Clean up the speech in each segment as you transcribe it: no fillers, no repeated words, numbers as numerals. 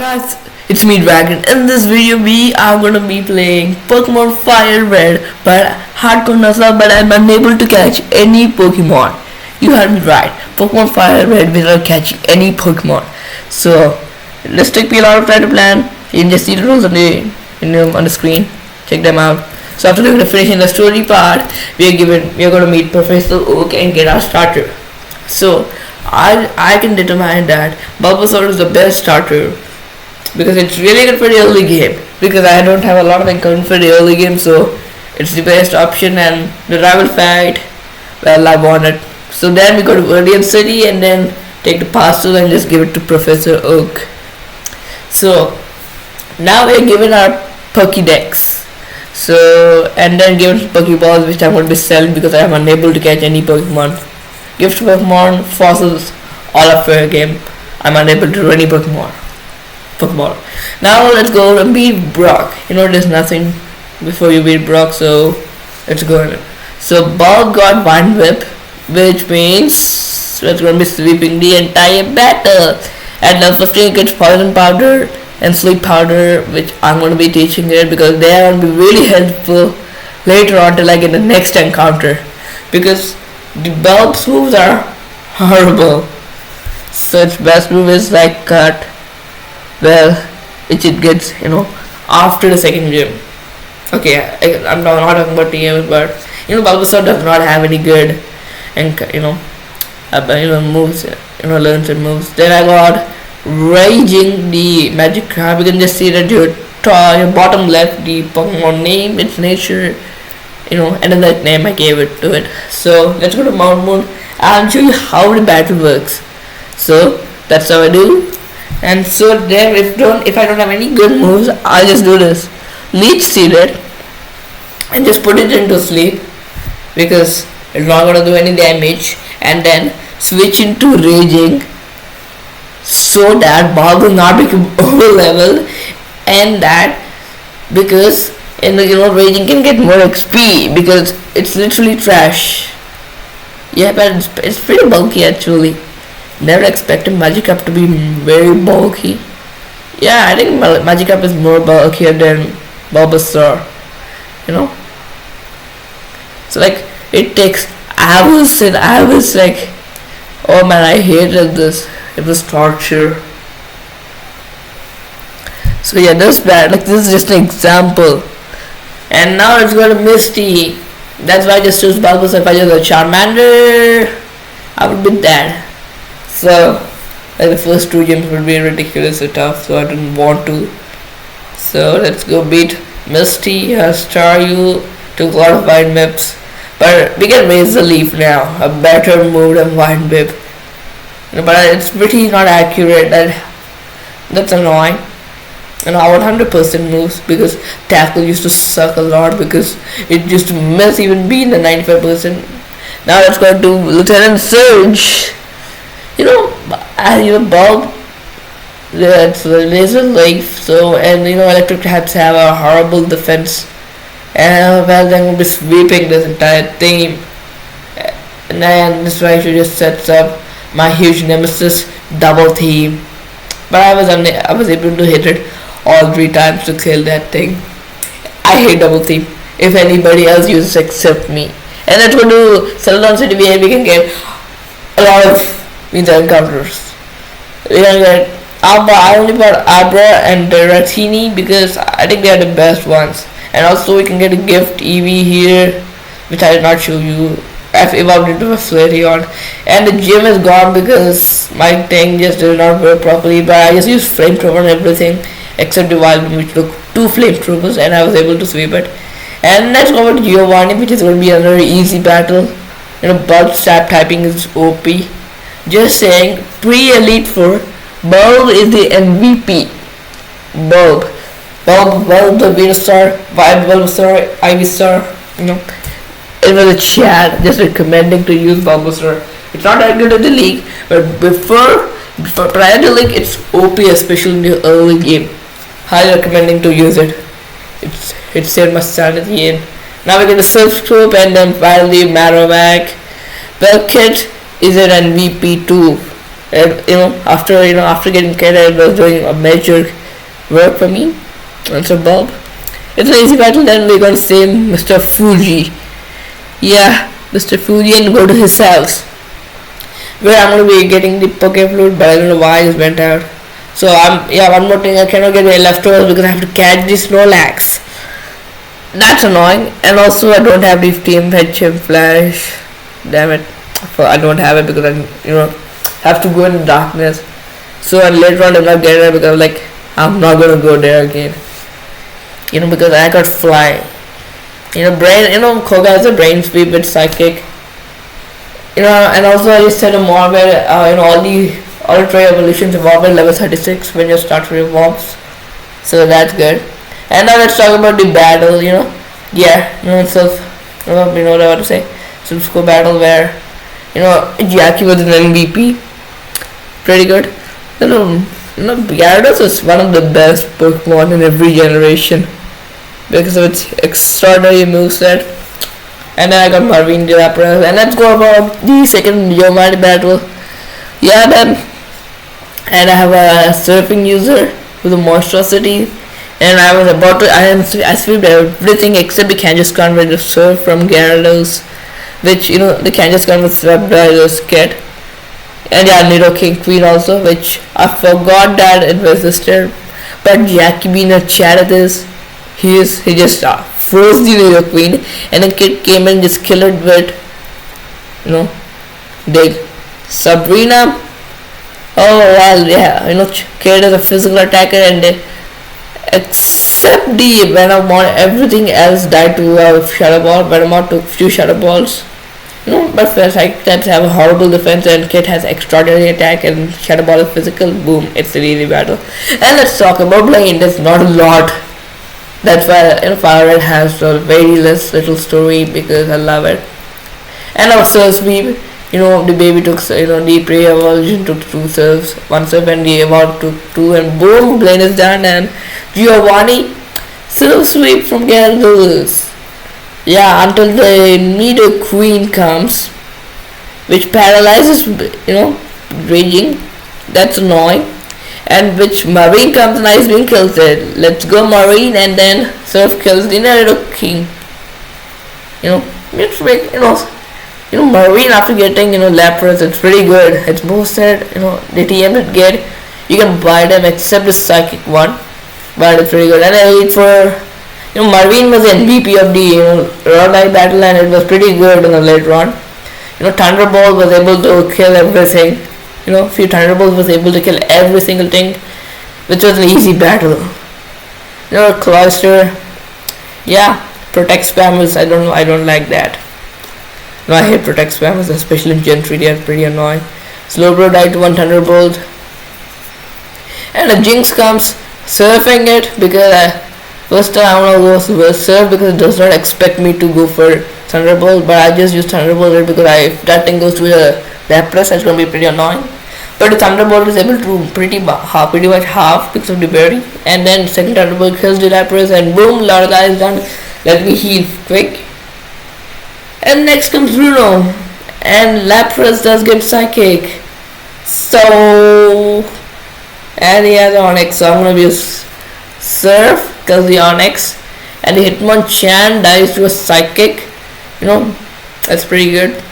Guys, it's me Dragon. In this video we are gonna be playing Pokemon Fire Red but hardcore Nuzlocke, but I'm unable to catch any Pokemon. You heard me right. Pokemon Fire Red without catching any Pokemon. So let's take a lot of time to plan. You can just see the rules on the screen. Check them out. So after finishing the story part, we are gonna meet Professor Oak and get our starter. So I can determine that Bulbasaur is the best starter because it's really good for the early game, because I don't have a lot of encounter for the early game, so it's the best option. And the rival fight, well, I want it. So then we go to Viridian City and then take the parcel and just give it to Professor Oak. So now we're given our Pokédex. So and then given Pokeballs, which I'm going to be selling because I am unable to catch any Pokemon. Gift Pokemon, fossils, all are fair game. I'm unable to do any Pokemon. Now let's go and beat Brock. There's nothing before you beat Brock, so let's go. So Bob got Vine Whip, which means we're going to be sweeping the entire battle. At level 15 gets Poison Powder and Sleep Powder, which I'm going to be teaching it because they are going to be really helpful later on till I get the next encounter, because the Bulb's moves are horrible. So its best move is like Cut, which it gets after the second gym. Okay, I'm not talking about TMs, but Bulbasaur does not have any good and moves, learns and moves. Then I got Raging the Magic Crab. You can just see that your bottom left, the Pokemon name, its nature, another name I gave it to it. So let's go to Mount Moon. I'll show you how the battle works. So that's how I do. And so then if I don't have any good moves, I'll just do this. Leech Seed it and just put it into sleep because it's not gonna do any damage, and then switch into Raging so that Bob will not become over level, and that because Raging can get more XP because it's literally trash. Yeah, but it's pretty bulky actually. Never expected Magikarp to be very bulky. Yeah, I think Magikarp is more bulkier than Bulbasaur. So like it takes hours and hours. Like, oh man, I hated this. It was torture. So yeah, that's bad. Like, this is just an example. And now it's going to Misty. That's why I just chose Bulbasaur. If I chose a Charmander, I would be dead. So like the first two gyms would be ridiculously tough, so I didn't want to. So let's go beat Misty, Staryu, took a lot of Vine Whips. But we can raise the Leaf now, a better move than Vine Whip. But it's pretty not accurate. That's annoying. I want 100% moves because Tackle used to suck a lot because it used to miss even being the 95%. Now let's go to Lieutenant Surge. Bulb, it's laser leaf. So electric types have a horrible defense, and they're going to be sweeping this entire team. And then this way I should just set up my huge nemesis Double Team, but I was able to hit it all 3 times to kill that thing. I hate Double Team. If anybody else uses except me. And let's go to Celadon City where we can get a lot of encounters. We can get Abra. I only bought Abra and Ratini because I think they are the best ones. And also we can get a gift Eevee here, which I did not show you. I've evolved into a Flareon, and the gym is gone because my thing just did not work properly. But I just used Flamethrower and everything except the Wild One, which took 2 Flamethrowers, and I was able to sweep it. And let's go with Giovanni, which is going to be another easy battle. Bulb Stab typing is OP. Just saying, pre-Elite 4, Bulb is the MVP. Bulb, the Venusaur, Bulbasaur, Ivysaur. It was a chat just recommending to use Bulbasaur. It's not that good in the league, but prior to league, it's OP, especially in the early game. Highly recommending to use it. It saved my sanity in. Now we're going to Surf Scoop and then finally Marowak. Belkit is an MVP too. And after getting kid, it was doing a major work for me. And so Bob, it's an easy battle. Then we're gonna save Mr. Fuji. Yeah, Mr. Fuji, and go to his house, where I'm gonna be getting the Poke Flute, but I don't know why it went out. So one more thing, I cannot get the leftovers because I have to catch the Snorlax. That's annoying. And also I don't have the Team Headship Flash. Damn it. I don't have it because I have to go in the darkness. So and later on I'm not getting it because like I'm not gonna go there again. Because I got fly. Koga has a brain sweep with psychic. And also I just said a more where all the Ultra evolutions evolve at level 36 when you start to evolve. So that's good. And now let's talk about the battle, so you know what I want to say. So let's go battle where Jackie was an MVP. Pretty good. Gyarados is one of the best Pokemon in every generation because of its extraordinary moveset. And then I got Marvin the Lapras. And let's go about the second Yomari battle. Yeah, then. And I have a surfing user with a monstrosity. And I was about to, I swept everything except the Kangaskhan with the surf from Gyarados, which, the Kangaskhan was swept by this kid. And yeah, Nido King Queen also, which I forgot that it was resisted. But Jackie being a chat at this, he just froze the Nido Queen, and the kid came and just killed it with, Dig. Sabrina. Oh well, yeah, kid is a physical attacker, and except the Venomon, everything else died to a Shadow Ball. Venomon took few Shadow Balls. But Psychic types have a horrible defense, and Kit has extraordinary attack, and Shadow Ball is physical. Boom, it's an easy battle. And let's talk about Blaine. There's not a lot. That's why Fire Red has a very less little story because I love it. And also Sweep. The baby took, the prey evolution took 2 serves, 1 serve, and the evolved took 2, and boom, Blaine is done. And Giovanni, Silver Sweep from Gyarados. Yeah, until the Nido Queen comes, which paralyzes, raging. That's annoying. And which Marine comes and Ice Beam kills it. Let's go Marine, and then Surf kills the Nido King. Marine after getting, Lapras, it's pretty good. It's boosted, the TM it get, you can buy them except the psychic one. But it's pretty good. And I wait for, Marine was the MVP of the, Rodite battle, and it was pretty good in the later on. Thunderbolt was able to kill everything. Few Thunderbolts was able to kill every single thing, which was an easy battle. Cloister, yeah, Protect Spammers, I don't like that. I hate Protect Spammers, especially in Gen 3, they are pretty annoying. Slowbro died to 1 Thunderbolt. And a Jinx comes, surfing it because first time I want to go surf because it does not expect me to go for Thunderbolt, but I just use Thunderbolt because if that thing goes to a Lapras, that's going to be pretty annoying. But the Thunderbolt is able to pretty much half because of the berry. And then second Thunderbolt kills the Lapras, and boom, Lorelai is done. Let me heal quick. And next comes Bruno, and Lapras does get Psychic. So, and he has Onyx, so I'm gonna use Surf because the Onyx, and the Hitmonchan dies to a Psychic. That's pretty good.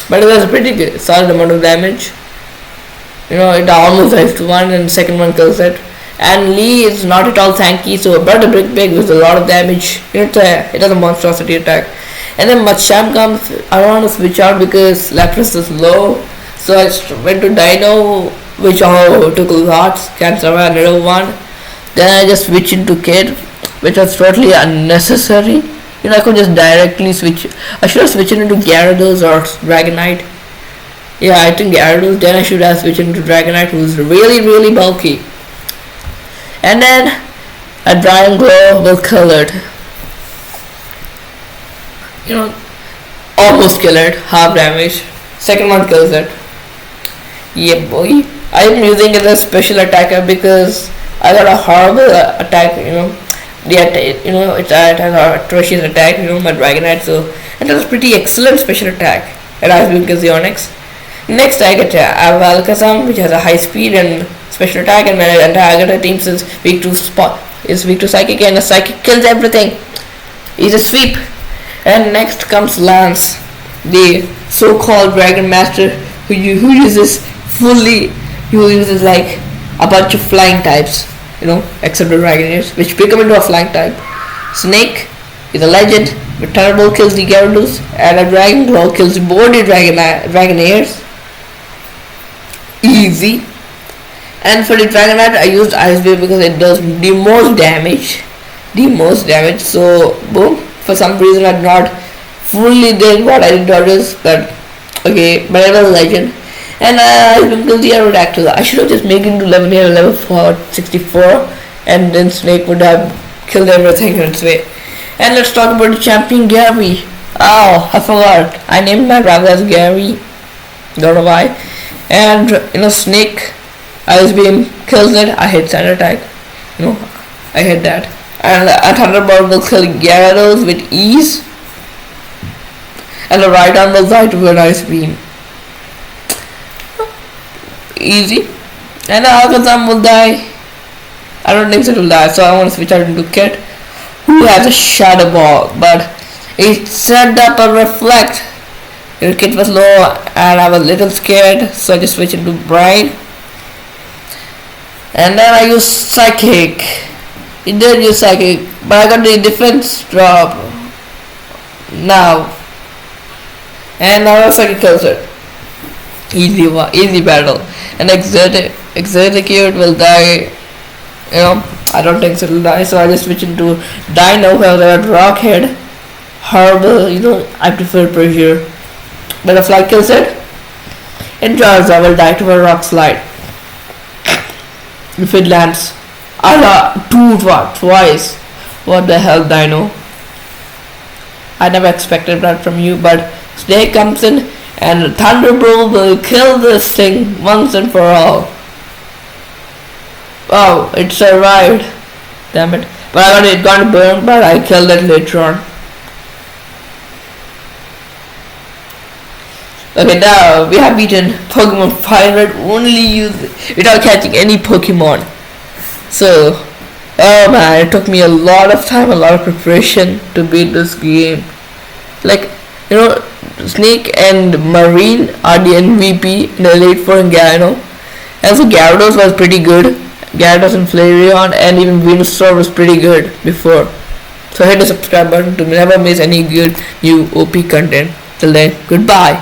But it was a pretty good, solid amount of damage. It almost dies to 1, and the second one kills it. And Lee is not at all tanky, so but the Brick Big with a lot of damage. It has a monstrosity attack. And then Machamp comes. I don't want to switch out because Lapras is low, so I went to Dino, which took a lot. Can't survive another one. Then I just switched into Kid, which was totally unnecessary. I could just directly switch. I should have switched into Gyarados or Dragonite. Yeah, I think Gyarados. Then I should have switched into Dragonite, who's really, really bulky. And then a Dragon Glow will kill it. Almost kill it, half damage. Second one kills it. Yeah, boy. I am using it as special attacker because I got a horrible attack. The attack, it has a atrocious attack. My Dragonite, so it has pretty excellent special attack. And Ice Beam kills the Onyx. Next I get Alakazam, which has a high speed and special attack, and my entire team is weak to spot, is weak to psychic, and a psychic kills everything. He's a sweep. And next comes Lance, the so-called Dragon Master, who uses like a bunch of flying types, except the Dragonaires, which become into a flying type. Snake is a legend. The Thunderbolt kills the Gyarados, and a Dragon Claw kills both the Dragonaires. Easy. And for the Dragonite, I used Ice Wave because it does the most damage. So boom. For some reason, I did not fully did what I did others, but okay. But it was a legend. And I killed the Aerodactyl. I should have just made it into level 64, and then Snake would have killed everything in its way. And let's talk about the champion Gary. Oh, I forgot. I named my brother as Gary. Don't know why. And Snake, Ice Beam kills it. I hit Sand Attack. I hit that. And a Thunderbolt will kill Gyarados with ease. And the right arm will die to an Ice Beam. Easy. And the Alakazam will die. I don't think so it will die, so I want to switch out into Kit, who has a Shadow Ball, but it set up a Reflect. Your Kit was low and I was a little scared, so I just switched into Brian. And then I used Psychic. It did use Psychic, but I got the defense drop now. And now Psychic kills it. Easy battle. And Execute will die. I don't think so it will die, so I just switch into Dino because I got Rock Head. Horrible, I prefer Pressure. Butterfly kills it. And Charizard will die to a Rock Slide. If it lands. Twice. What the hell, Dino? I never expected that from you, but Snake comes in and Thunderbolt will kill this thing once and for all. Oh, it survived. Damn it. But it got burned, but I killed it later on. Okay, now we have beaten Pokemon Fire Red only without catching any Pokemon. So, oh man, it took me a lot of time, a lot of preparation to beat this game. Like, Snake and Marine are the MVP in the Elite Four in Gyarados. And so Gyarados was pretty good. Gyarados and Flareon and even Venusaur was pretty good before. So hit the subscribe button to never miss any good new OP content. Till then, goodbye.